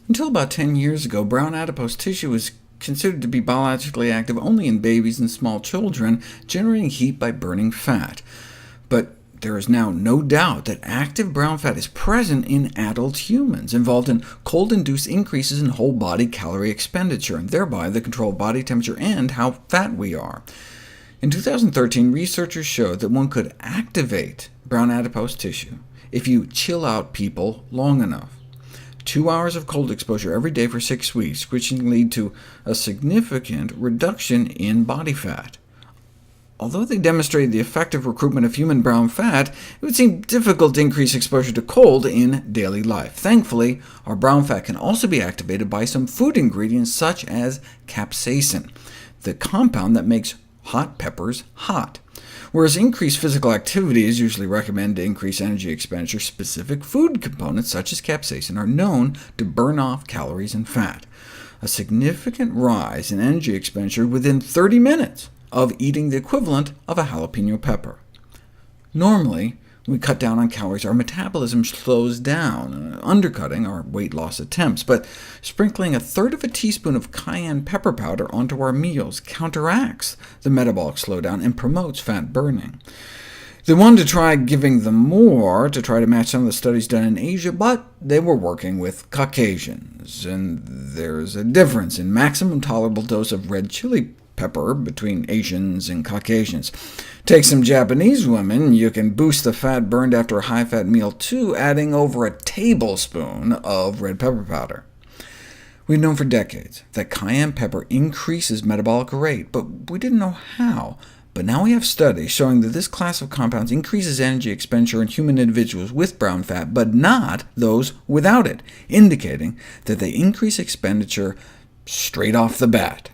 Until about 10 years ago, brown adipose tissue was considered to be biologically active only in babies and small children, generating heat by burning fat. But there is now no doubt that active brown fat is present in adult humans, involved in cold-induced increases in whole-body calorie expenditure, and thereby the control of body temperature and how fat we are. In 2013, researchers showed that one could activate brown adipose tissue if you chill out people long enough. 2 hours of cold exposure every day for 6 weeks, which can lead to a significant reduction in body fat. Although they demonstrated the effective recruitment of human brown fat, it would seem difficult to increase exposure to cold in daily life. Thankfully, our brown fat can also be activated by some food ingredients such as capsaicin, the compound that makes hot peppers hot. Whereas increased physical activity is usually recommended to increase energy expenditure, specific food components such as capsaicin are known to burn off calories and fat. A significant rise in energy expenditure within 30 minutes of eating the equivalent of a jalapeno pepper. Normally, when we cut down on calories, our metabolism slows down, undercutting our weight loss attempts, but sprinkling 1/3 of a teaspoon of cayenne pepper powder onto our meals counteracts the metabolic slowdown and promotes fat burning. They wanted to try giving them more to try to match some of the studies done in Asia, but they were working with Caucasians, and there's a difference in maximum tolerable dose of red chili pepper between Asians and Caucasians. Take some Japanese women, you can boost the fat burned after a high-fat meal too, adding over a tablespoon of red pepper powder. We've known for decades that cayenne pepper increases metabolic rate, but we didn't know how. But now we have studies showing that this class of compounds increases energy expenditure in human individuals with brown fat, but not those without it, indicating that they increase expenditure straight off the bat.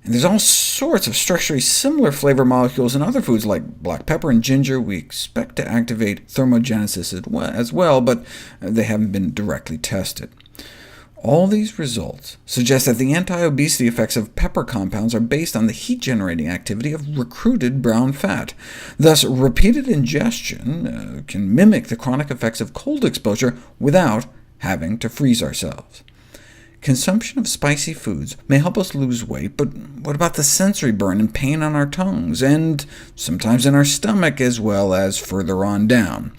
And there's all sorts of structurally similar flavor molecules in other foods like black pepper and ginger we expect to activate thermogenesis as well, but they haven't been directly tested. All these results suggest that the anti-obesity effects of pepper compounds are based on the heat-generating activity of recruited brown fat. Thus, repeated ingestion can mimic the chronic effects of cold exposure without having to freeze ourselves. Consumption of spicy foods may help us lose weight, but what about the sensory burn and pain on our tongues, and sometimes in our stomach, as well as further on down?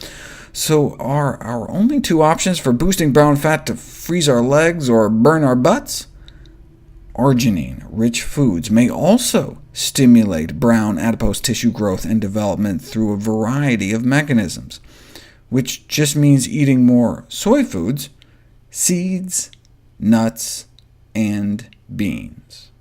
So are our only two options for boosting brown fat to freeze our legs or burn our butts? Arginine-rich foods may also stimulate brown adipose tissue growth and development through a variety of mechanisms, which just means eating more soy foods, seeds, nuts, and beans.